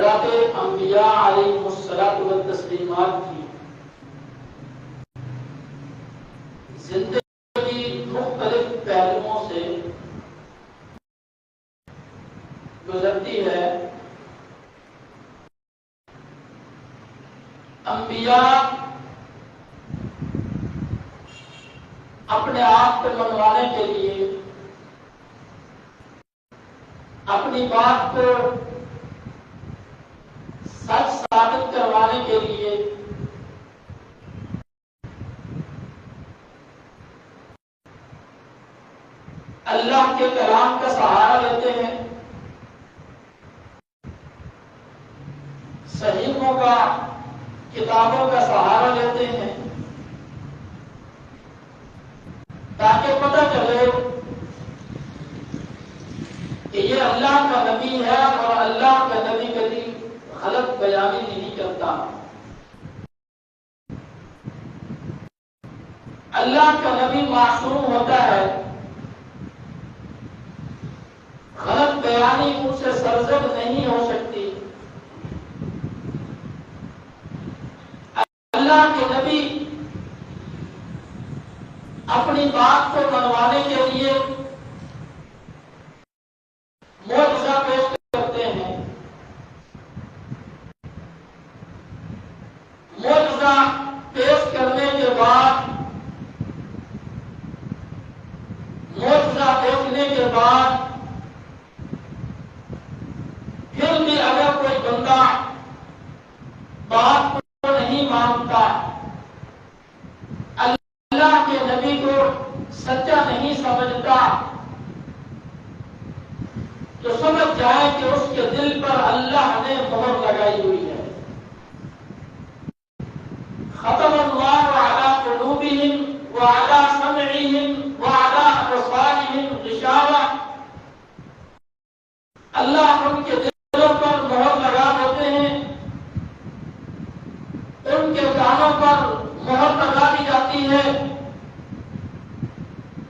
حضرات انبیاء علیہ الصلوۃ والتسلیمات کی زندگی مختلف پہلوؤں سے گزرتی ہے۔ انبیاء اپنے آپ کو منوانے کے لیے، اپنی بات کو سچ ثابت کروانے کے لیے اللہ کے کلام کا سہارا لیتے ہیں، صحیفوں کا، کتابوں کا سہارا لیتے ہیں، تاکہ پتہ چلے کہ یہ اللہ کا نبی ہے اور اللہ کا نبی کبھی غلط بیانی نہیں کرتا۔ اللہ کا نبی معصوم ہوتا ہے، غلط بیانی ان سے سرزد نہیں ہو سکتی۔ اللہ کے نبی اپنی بات کو منوانے کے لیے معجزہ پیش کرتے ہیں۔ معجزہ پیش کرنے کے بعد، معجزہ دیکھنے کے بعد پھر بھی اگر کوئی بندہ بات کو نہیں مانتا، اللہ کے نبی کو سچا نہیں سمجھتا، تو سمجھ جائے کہ اس کے دل پر اللہ نے مہر لگائی ہوئی ہے۔ ختم اللہ علی قلوبہم وعلی سمعہم وعلی ابصارہم غشاوہ، اللہ ان کے دلوں پر مہر لگا دیتے ہیں، ان کے کانوں پر مہر لگا دی جاتی ہے،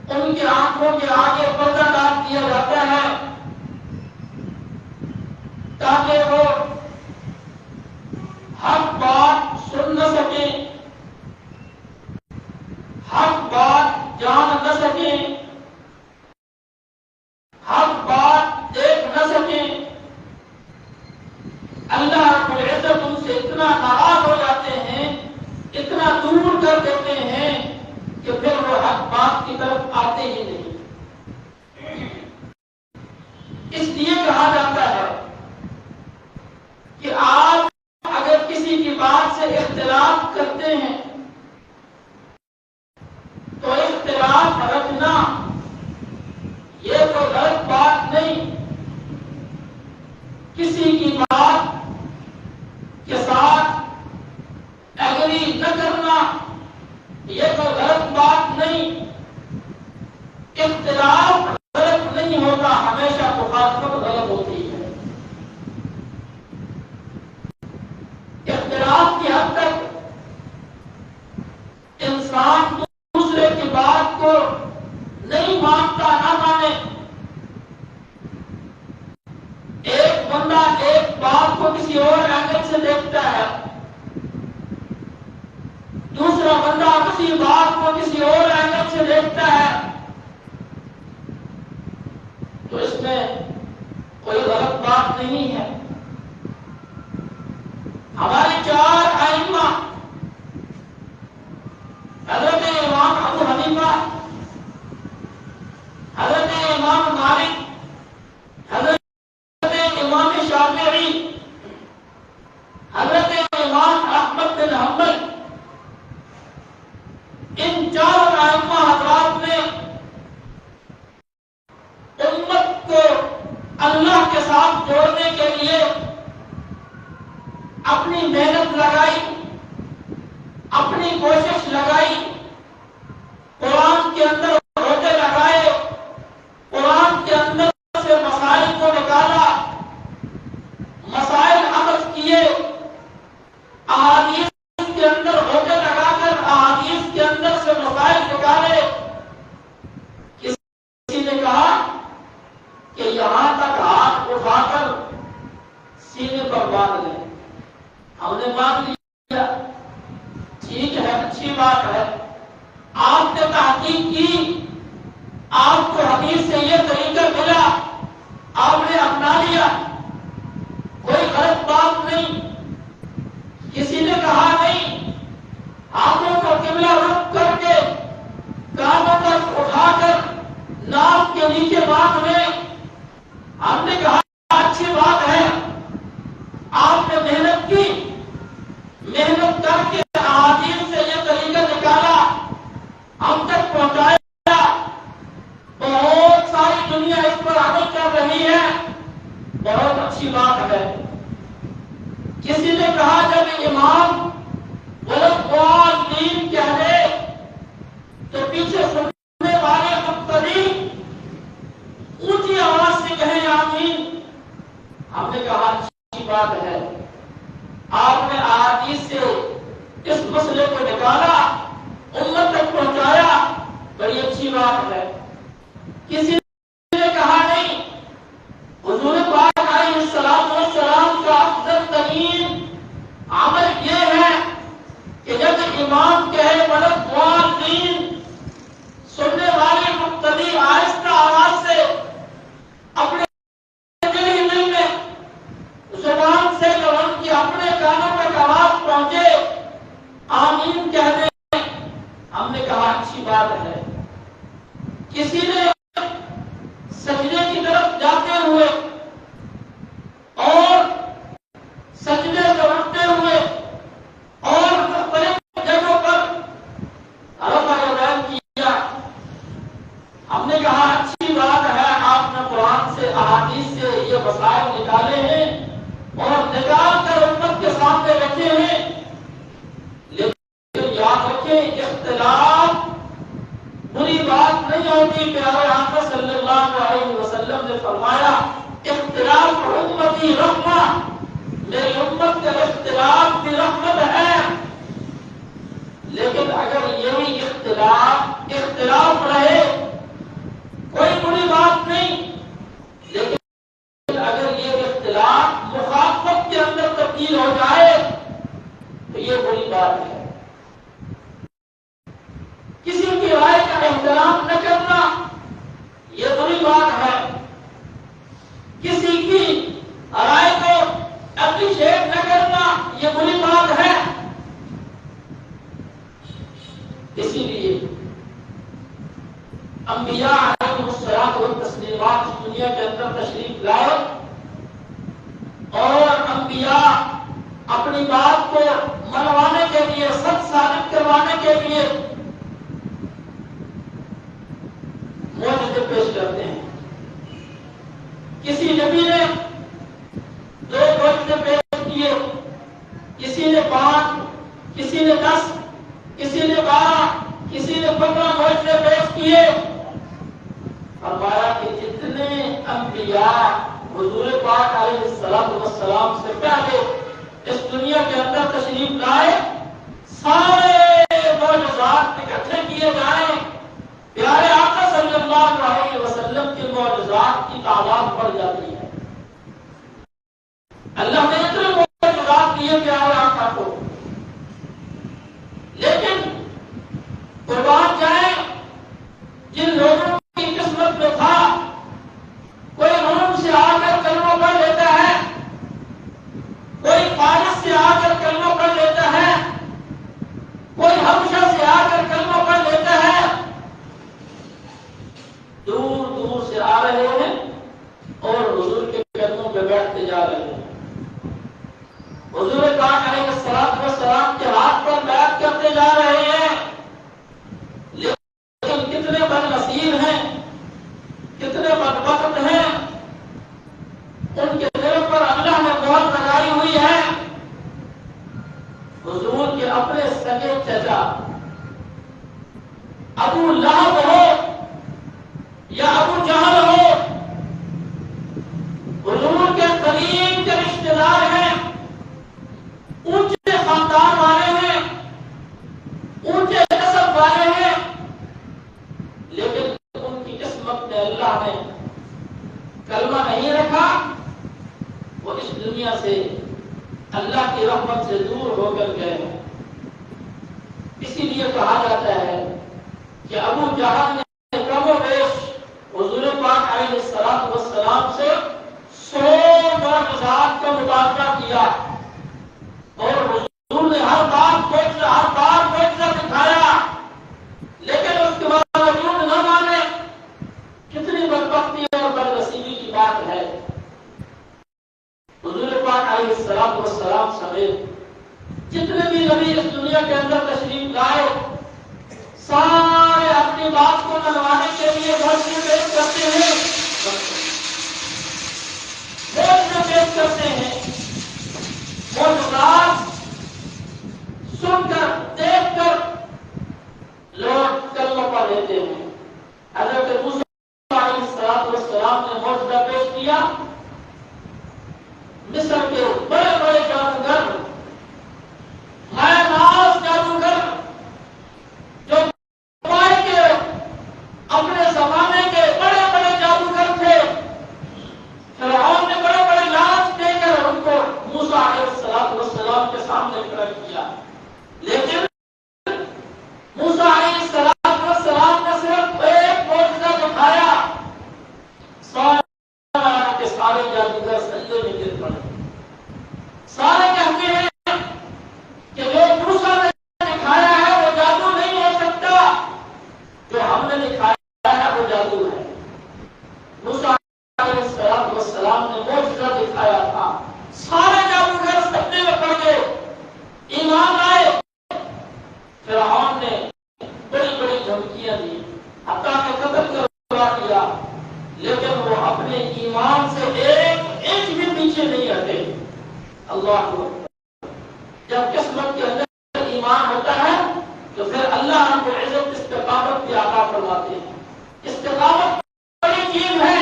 ان کی آنکھوں کے آگے پردہ ڈال دیا جاتا ہے تاکہ وہ حق بات سن نہ سکیں، حق بات جان نہ سکیں، حق بات دیکھ نہ سکیں۔ اللہ رب العزت ان سے اتنا ناراض ہو جاتے ہیں، اتنا دور کر دیتے ہیں کہ پھر وہ حق بات کی طرف آتے ہی نہیں۔ اس لیے کہا جاتا ہے کہ آپ اگر کسی کی بات سے اختلاف کرتے ہیں تو اختلاف رکھنا یہ کوئی غلط بات نہیں، کسی کی بات کے ساتھ ایگری نہ کرنا یہ کوئی غلط بات نہیں۔ اختلاف غلط نہیں ہوتا، ہمیشہ مخالفت غلط ہوتی ہے۔ اختلاف کی حد تک انسان دوسرے کی بات کو نہیں مانتا، نہ مانے۔ ایک بندہ ایک بات کو کسی اور اینگل سے دیکھتا ہے، دوسرا بندہ کسی بات کو کسی اور اینگل سے دیکھتا ہے، تو اس میں کوئی غلط بات نہیں ہے۔ ہمارے چار ائمہ حضرت امام ابو حنیفہ، حضرت امام مالک، حضرت امام شافعی، حضرت امام احمد بن حنبل، ان چار ائمہ حضرات نے امت کو اللہ کے ساتھ جوڑنے کے لیے اپنی محنت لگائی، اپنی کوشش لگائی، قرآن کے اندر روزے لگائے، قرآن کے اندر سے مسائل کو نکالا، مسائل اخذ کیے، احادیث کے اندر روزے لگا کر احادیث کے اندر سے مسائل نکالے۔ کسی نے کہا کہ یہاں تک ہاتھ اٹھا کر سینے پر مان لیں. ہم نے مان لیا، ٹھیک ہے، اچھی بات ہے. آپ نے تحقیق کی، آپ کو حدیث سے یہ طریقہ ملا، آپ نے اپنا لیا، کوئی غلط بات نہیں. کسی نے کہا نہیں ہاتھوں کو قبلہ رخ کر کے کانوں پر اٹھا کر ناک کے نیچے باندھ لیں. ہم نے کہا اچھی بات ہے، آپ نے محنت کی، محنت کر کے احادیث سے یہ طریقہ نکالا، ہم تک پہنچایا. بہت ساری دنیا اس پر عمل کر رہی ہے، بہت اچھی بات ہے. کسی نے کہا جب امام وَلَضَّالِّينَ کہہ دے تو پیچھے سننے والے مقتدی اونچی آواز سے کہیں آمین. ہم نے کہا اچھی بات ہے، آپ نے احادیث سے اس مسئلے کو نکالا، امت تک پہنچایا، بڑی اچھی بات ہے. کسی نے کہا نہیں حضور پاک علیہ السلام کا افضل ترین عمل یہ ہے کہ جب امام کہے وَلَضَّالِّينَ سننے والے مقتدی آہستہ آواز سے اپنے دل ہی دل میں زبان سے جو ان کی اپنے کانوں تک آواز پہنچے آمین کہہ دیں. ہم نے کہا اچھی بات ہے. کسی نے سجدے کی طرف جاتے ہوئے اور سجدے سے اٹھتے ہوئے اور مختلف جگہوں پر رفع یدین کیا. ہم نے کہا اچھی بات ہے، آپ نے قرآن سے احادیث سے یہ مسائل نکالے ہیں اور نکال کر امت کے سامنے رکھے ہیں. لیکن یاد رکھیں اختلاف بری بات نہیں ہوتی. پیارے آقا صلی اللہ علیہ وسلم نے فرمایا اختلاف امتی رحمہ، میری امت کا اختلاف بھی رحمت ہے. لیکن اگر یہی اختلاف رہے کوئی بری بات نہیں، لیکن اگر یہ اختلاف مخالفت کے اندر تبدیل ہو جائے تو یہ بری بات ہے. کسی کی رائے کا احترام نہ کرنا یہ بری بات ہے. کسی کی رائے کو اپریشیٹ نہ کرنا یہ بری بات ہے. اسی لیے انبیاء علیہ الصلوۃ والتسلیمات اس دنیا کے اندر تشریف لائے اور انبیاء اپنی بات کو منوانے کے لیے، سچ ثابت کروانے کے لیے معجزے پیش کرتے ہیں. کسی نبی نے 2 معجزے پیش کیے، کسی نے 5، کسی نے 10، کسی نے 12، کسی نے 15 معجزے پیش کیے. فرمایا کہ جتنے انبیاء حضور پاک علیہ السلام سے پہلے اس دنیا کے اندر تشریف لائے، سارے معجزات اکٹھے کیے جائیں، پیارے آقا صلی اللہ علیہ وسلم کے معجزات کی تعداد بڑھ جاتی ہے. اللہ نے اتنے معجزات دیے پیارے آقا کو، لیکن قربان جائیں جن لوگوں کی قسمت میں تھا کوئی روم سے آ کر کلمہ پڑھ لیتا ہے، کوئی فارس سے آ کر کلمہ پڑھ لیتا ہے، کوئی حبشہ سے آ کر کلمہ پڑھ لیتا ہے، دور دور سے آ رہے ہیں اور حضور کے قدموں پہ بیٹھتے جا رہے ہیں. حضور پاک علیہ السلام کے ہاتھ پر بیعت کرتے جا رہے ہیں. لیکن کتنے بد نصیب ہیں، کتنے بدبخت ہیں، ان کے دل پر اللہ نے مہر لگائی ہوئی ہے. حضور کے اپنے سگے چچا ابو لہب ہو یا ابو جہل ہو، حضور کے قریب کے رشتے دار ہیں، اونچے خاندان والے ہیں، اونچے نسب والے ہیں، لیکن ان کی قسمت میں اللہ نے کلمہ نہیں رکھا، وہ اس دنیا سے اللہ کی رحمت سے دور ہو کر گئے ہیں۔ اسی لیے کہا جاتا ہے کہ ابو جہل نے کم و بیش حضور پاک علیہ السلام سے 100 معجزات کا مطالبہ کیا، اور حضور نے ہر بار معجزہ دکھایا، لیکن اس کے باوجود نہ مانے۔ کتنی بدبختی اور بدنصیبی کی بات ہے۔ حضور پاک علیہ السلام سمیت جتنے بھی نبی اس دنیا کے اندر تشریف لائے، سارے اپنی بات کو منوانے کے لیے معجزے پیش کرتے ہیں، معجزات سن کر دیکھ کر لوگ کلمہ پڑھ لیتے ہیں۔ حضرت موسیٰ علیہ السلام نے معجزہ پیش کیا، مصر کے بڑے بڑے جادوگر، ناز جادوگر، جو کے اپنے زمانے کے بڑے بڑے جادوگر تھے، فرعون نے بڑے بڑے لاج دے کر ان کو موسیٰ علیہ السلام کے سامنے کھڑا کیا، لیکن موسیٰ علیہ السلام نے صرف ایک معجزہ دکھایا، سارے جادوگر سجدے میں گر پڑے۔ سارے کہتے ہیں کہ جو موسیٰ نے دکھایا ہے وہ جادو نہیں ہو سکتا، جو ہم نے دکھایا ہے وہ جادو ہے۔ موسیٰ علیہ السلام نے معجزہ دکھایا تھا، سارے جادوگر سجدے میں پڑ گئے، ایمان لائے۔ فرعون نے بڑی بڑی دھمکیاں دی، حتیٰ کہ قتل کروا دیا، لیکن وہ اپنے ایمان سے ایک انچ بھی پیچھے نہیں ہٹے۔ اللہ اکبر۔ جب قسمت کے اندر ایمان ہوتا ہے تو پھر اللہ رب العزت استقامت بھی عطا فرماتے ہیں۔ استقامت بڑی چیز ہے،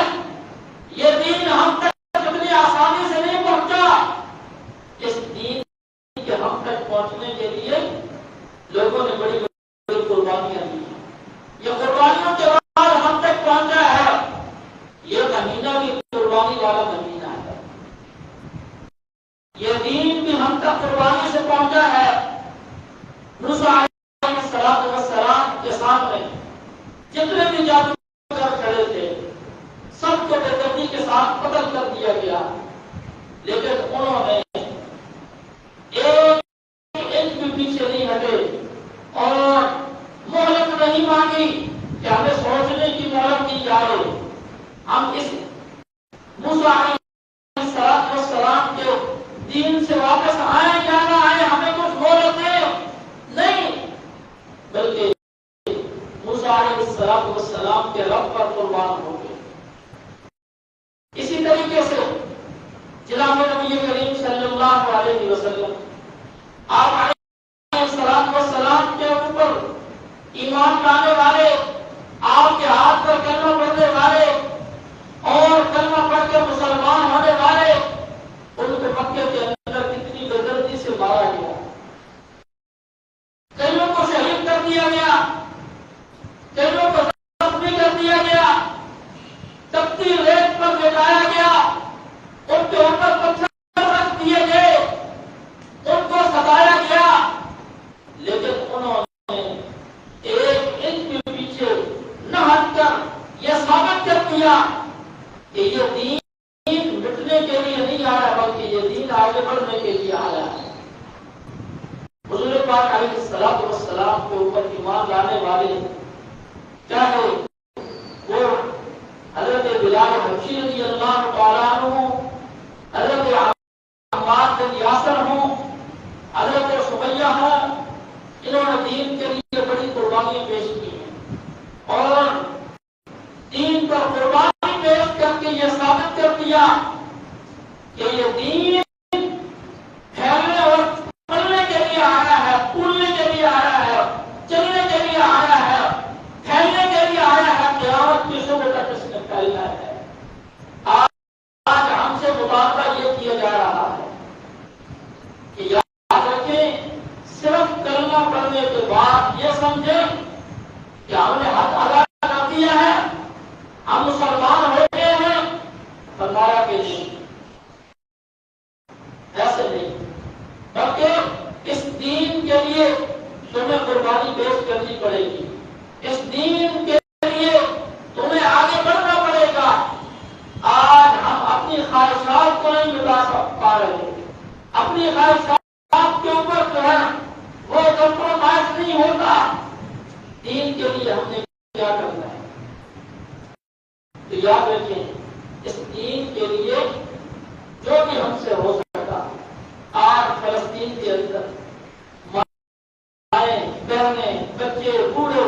یہ دین ہم تک اتنی آسانی سے نہیں پہنچا۔ اس دین کے ہم تک پہنچنے کے لیے لوگوں نے بڑی بڑی قربانیاں دی، یہ قربانیوں کے بعد ہم تک پہنچا ہے۔ یہ مہینہ بھی قربانی والا مہینہ ہے، یہ دین بھی ہم تک قربانی سے پہنچا ہے۔ موسیٰ علیہ السلام کے سامنے جتنے بھی جادوگر کھڑے تھے سب کو بے دردی کے ساتھ قتل کر دیا گیا، لیکن انہوں نے ایک انچ بھی پیچھے نہیں ہٹے اور مہلت نہیں مانگی کہ ہمیں سوچنے کی مہلت دی جائے، ہم اس موسیٰ علیہ السلام کے دین سے واپس آئے یا نہ آئے، ہمیں کچھ مہلت نہیں، بلکہ موسیٰ علیہ السلام کے رب پر قربان ہو گئے۔ اسی طریقے سے جناب نبی کریم صلی اللہ علیہ وسلم، آپ علیہ السلام کے اوپر ایمان لانے والے، آپ کے ہاتھ پر کلمہ پڑھنے والے اور کلمہ پڑھ کر مسلمان ہونے والے، ان کو مکے کے اندر کتنی بے دردی سے مارا گیا، کئیوں کو شہید کر دیا گیا، کئیوں کو زخمی کر دیا گیا، تپتی ریت پر لٹایا گیا، ان کے اوپر پتھر رکھ دیے گئے، ان کو ستایا گیا، لیکن انہوں نے ایک انچ بھی پیچھے نہ ہٹ کر یہ ثابت کر دیا کہ یہ دین مٹنے کے لیے نہیں آیا، بلکہ یہ دین آگے بڑھنے کے لیے آیا ہے۔ حضور پاک علیہ السلام کے اوپر ایمان لانے والے، چاہے وہ حضرت بلال حبشی رضی اللہ تعالیٰ عنہ، حضرت عمار بن یاسر ہوں، حضرت سمیہ ہوں، انہوں نے دین کے لیے بڑی قربانیاں پیش کی ہیں، اور دین پر قربانی پیش کر کے یہ ثابت کر دیا کہ یہ دین پھیلنے اور پھلنے کے لیے آیا ہے، پھولنے کے لیے آیا ہے، چلنے کے لیے آیا ہے، پھیلنے کے لیے آیا ہے، قیامت کی صبح تک اس نے پھیلنا ہے۔ آج ہم سے مطالبہ یہ کیا جا رہا ہے کہ یاد رکھیں، صرف کلمہ پڑھنے کے بعد یہ سمجھیں کہ ہم نے حق ادا کر دیا ہے، ہم مسلمان لیے تمہیں قربانی پیش کرنی پڑے گی، اس دین کے لیے تمہیں آگے بڑھنا پڑے گا۔ آج ہم اپنی خواہشات کو نہیں مٹا پا رہے، اپنی خواہشات کے اوپر جو ہے وہ کمپرومائز نہیں ہوتا۔ دین کے لیے ہم نے کیا کرنا ہے؟ تو یاد رکھیں، اس دین کے لیے جو بھی ہم سے ہو سکتا، آج فلسطین کے اندر مائیں، بہنیں، بچے، بوڑھے،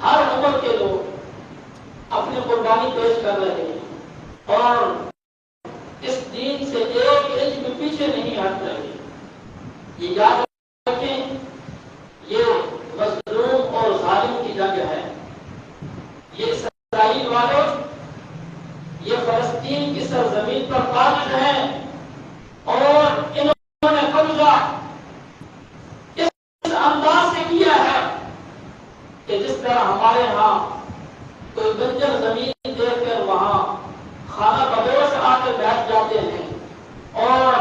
ہر عمر کے لوگ اپنی قربانی پیش کر رہے ہیں اور اس دین سے ایک انچ بھی پیچھے نہیں ہٹ رہے۔ یہ یاد رکھیں، یہ مظلوم اور ظالم کی جنگ ہے۔ یہ اسرائیل والے، یہ فلسطین کی سرزمین پر قابض ہیں اور انہوں نے قبضہ اس انداز سے کیا ہے کہ جس طرح ہمارے ہاں کوئی بنجر زمین دیکھ کر وہاں خانہ بدوش آ کے بیٹھ جاتے ہیں اور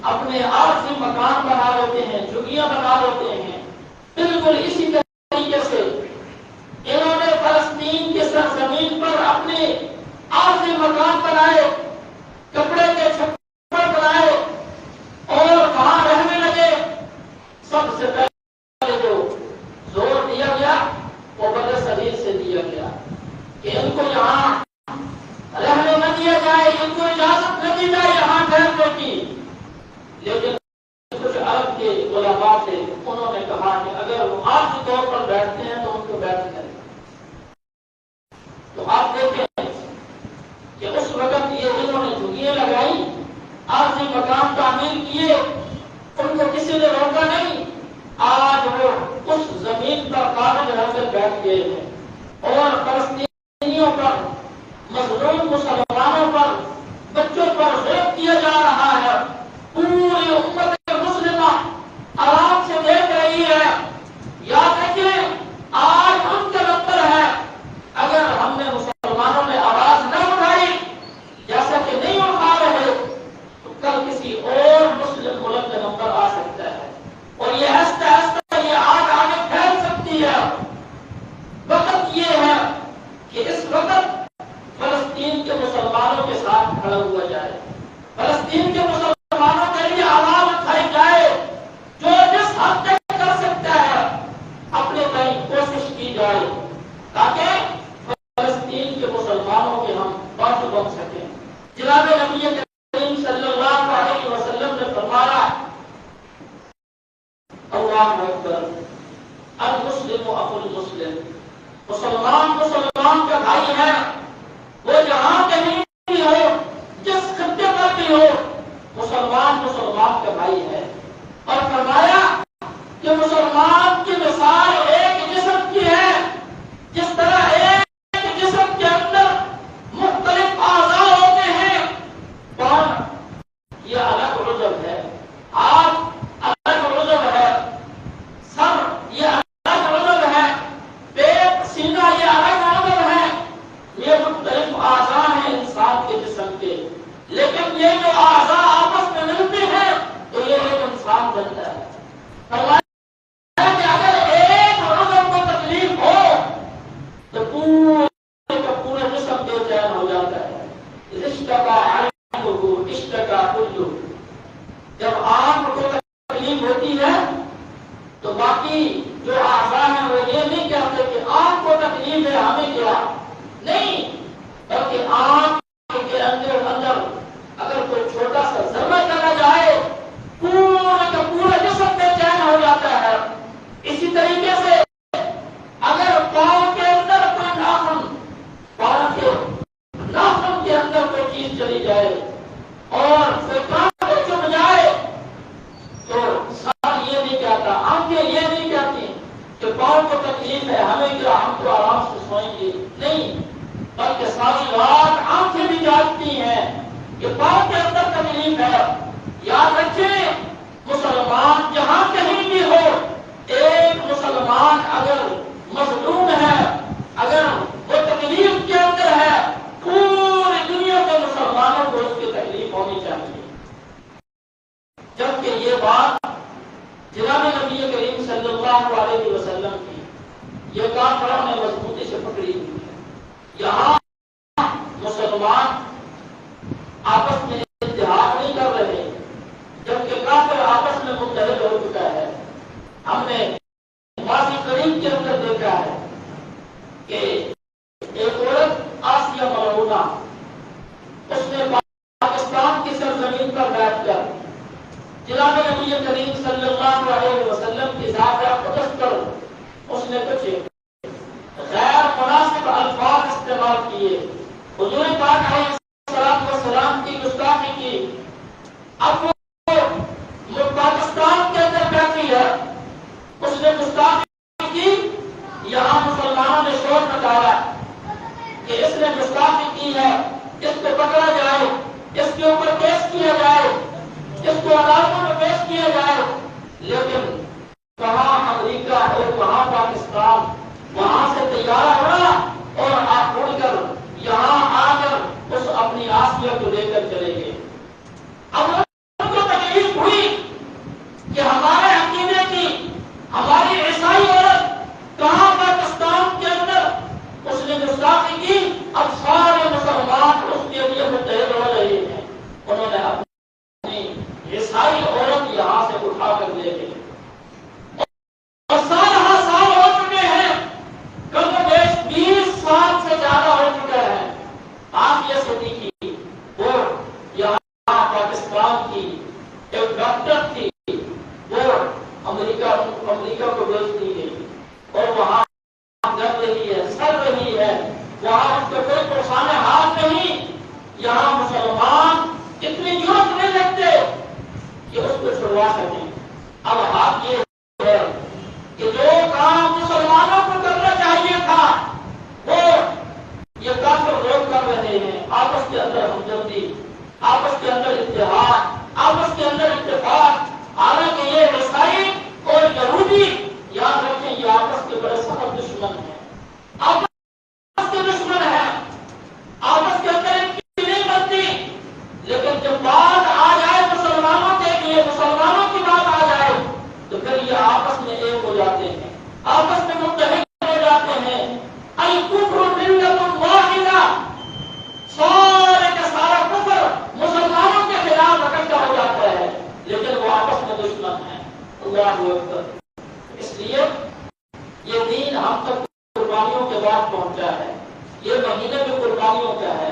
اپنے عارضی مکان بنا لیتے ہیں، جھگیاں بنا لیتے ہیں، بالکل اسی طریقے سے انہوں نے فلسطین کی سرزمین پر اپنے عارضی مکان بنائے، کپڑے کے چھپر بنائے اور وہاں رہنے لگے۔ سب سے پہلے جو زور دیا گیا وہ بر صغیر سے دیا گیا کہ ان کو یہاں رہنے نہ دیا جائے، ان کو اجازت نہ دی جائے یہاں ٹھہرنے کی۔ لیکن کچھ عرب کے علماء تھے، انہوں نے کہا کہ اگر وہ عارضی طور پر بیٹھتے ہیں تو ان کو بیٹھنے دیں۔ تو آپ دیکھیں کہ اس وقت یہ انہوں نے جھگیاں لگائی، عارضی مکان تعمیر کیے، ان کو کسی نے روکا نہیں۔ آج وہ اس زمین پر قابض رہ کر بیٹھ گئے ہیں اور فلسطینیوں پر، مظلوم مسلمانوں پر، بچوں پر ظلم کیا جا رہا ہے۔ پوری امت مسلمہ آرام سے دیکھ رہی ہے۔ یاد رکھیں، آج ان کا نمبر ہے۔ اگر ہم نے مسلمانوں نے آواز نہ اٹھائی، جیسا کہ نہیں اٹھا رہے، تو کل کسی اور مسلم ملک کا نمبر آ سکتا ہے اور یہ آہستہ آہستہ یہ آگ آگے پھیل سکتی ہے۔ وقت یہ ہے کہ اس وقت فلسطین کے مسلمانوں کے ساتھ کھڑا ہوا جائے، فلسطین کے مسلمانوں کے لیے آواز اٹھائی جائے، جو جس حد تک کر سکتا ہے اپنے تئیں کوشش کی جائے تاکہ فلسطین کے مسلمانوں کے ہم بات بن سکیں۔ جناب نبی کریم صلی اللہ علیہ وسلم نے فرمایا، اللہ اکبر، المسلم اخو المسلم، مسلمان مسلمان کا بھائی ہے، وہ جہاں کہیں بھی ہو، جس خطے پر بھی ہو، مسلمان مسلمان کا بھائی ہے۔ اور فرمایا کہ مسلمان کی مثال ایک جسم کی ہے، جس طرح ایک جسم کے اندر مختلف اعضاء ہوتے ہیں۔ کون؟ یہ الگ عضو ہے، آنکھ الگ عضو ہے، سر یہ الگ عضو ہے، پیٹ سینہ یہ الگ عضو ہے۔ یہ مختلف اعضاء ہیں انسان کے جسم کے، لیکن یہ جو اعضاء آپس میں ملتے ہیں تو یہ ایک انسان بنتا ہے۔ فرمایا کہ اگر ایک عضو کو تکلیف ہو تو پورے کا پورا جسم بے چین ہو جاتا ہے۔ اشتکا عینہ اشتکا کلہ، جب آنکھ کو تکلیف ہوتی ہے تو باقی جو اعضاء ہیں وہ یہ نہیں کہتے کہ آنکھ کو تکلیف ہے ہمیں کیا، نہیں، بلکہ آنکھ کے اندر اگر کوئی چھوٹا سا ذرہ چلا جائے پورا کا پورا جسم بے چین ہو جاتا ہے۔ اسی طریقے سے اگر پاؤں کے اندر کوئی ناخن، پاؤں کے ناخن کے اندر کوئی چیز چلی جائے اور کوئی کانٹا چبھ جائے تو سر یہ نہیں کہتا، آنکھیں یہ نہیں کہتی کہ پاؤں کو تکلیف ہے ہمیں کیا، ہم تو آرام سے سوئیں گے، نہیں، بلکہ ساری رات آنکھیں بھی جاگتی ہیں کہ پاؤں کے اندر تکلیف ہے۔ یاد رکھیں، مسلمان جہاں کہیں بھی ہو، ایک مسلمان اگر مظلوم ہے، اگر وہ تکلیف کے اندر ہے، پوری دنیا کے مسلمانوں کو اس کی تکلیف ہونی چاہیے۔ جبکہ یہ بات جناب نبی کریم صلی اللہ علیہ وسلم کی یہ کافروں نے مضبوطی سے پکڑی ہوئی ہے۔ یہاں مسلمان آپس میں اتحاد نہیں کر رہے جبکہ کافر آپس میں متحد ہو چکا ہے۔ ہم نے ماضی قریب کے اندر دیکھا ہے کہ ایک عورت آسیہ ملعونہ اس نے پاکستان کی سرزمین پر بیٹھ کر جناب نبی کریم صلی اللہ علیہ وسلم کی ذات اقدس پر اس نے کچھ غیر مناسب الفاظ استعمال کیے، حضور پاک علیہ الصلوۃ والسلام کی گستاخی کی۔ اب وہ پاکستان کے اندر بیٹھی ہے، اس نے گستاخی کی، یہاں مسلمانوں نے شور مچایا کہ اس نے گستاخی کی ہے، اس کو پکڑا جائے، اس کے اوپر کیس کیا جائے، اس کو عدالتوں میں پیش کیا جائے۔ لیکن کہاں امریکہ اور کہاں پاکستان، وہاں سے طیارہ اڑا اور آپ اڑ کر یہاں آ کر اس اپنی آسیہ کو لے کر چلے گئے۔ اب ان کو تکلیف ہوئی کہ ہمارے عقیدے کی ہماری عیسائی عورت کہاں پاکستان کے اندر اس نے گستاخی کی، اب سارے مسلمان اس کے لیے متحد ہو رہے ہیں۔ انہوں نے اپنی عیسائی عورت یہاں سے اٹھا کر لے گئے اور سال ہو چکے ہیں، کم و بیش 20 سال سے زیادہ ہو چکا ہے۔ آسیہ صدیقی وہ یہاں پاکستان کی ایک ڈاکٹر تھی، وہ امریکہ کو بھیج دی گئی اور وہاں گر رہی ہے، سڑ رہی ہے، وہاں اس کو کوئی پریشان حال نہیں۔ یہاں مسلمان اتنی جرأت نہیں رکھتے کہ اس کو چھڑوا سکیں۔ اب بات یہ ہے کہ جو کام مسلمانوں کو کرنا چاہیے تھا وہ یہ کافر لوگ کر رہے ہیں۔ آپس کے اندر ہمدردی، آپس کے اندر اتحاد، آپس کے اندر اتفاق، حالانکہ یہ عیسائی اور یہودی یاد رکھیں یہ آپس کے بڑے سخت دشمن ہیں، آپس کے دشمن ہیں، آپس کے اندر ان کی نہیں بنتی۔ لیکن جب بات آ جائے مسلمانوں کے لیے، مسلمانوں کی بات آ جائے تو پھر یہ آپس میں ایک ہو جاتے ہیں، آپس میں متحد ہو جاتے ہیں۔ الکفر ملت واحدہ، سارے کا سارا کفر مسلمانوں کے خلاف اکٹھا ہو جاتا ہے، لیکن وہ آپس میں دشمن ہیں۔ اللہ اکبر۔ اس لیے یہ دین ہم تک قربانیوں کے بعد پہنچا ہے، یہ مہینے میں قربانیوں کا ہے،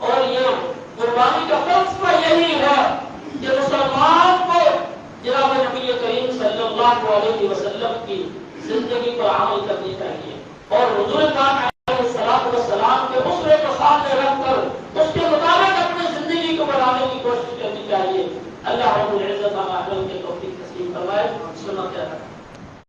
اور یہ قربانی کا فلسفہ یہی ہے کہ مسلمان کو جناب نبی کریم صلی اللہ علیہ وسلم کی زندگی پر عمل کرنی چاہیے اور حضور پاک علیہ الصلوۃ والسلام کے اسوے کو سامنے رکھ کر اس کے مطابق اپنی زندگی کو بنانے کی کوشش کرنی چاہیے۔ اللہ رب العزت ہمیں عمل کے توفیق نصیب فرمائے۔ سنت ہے۔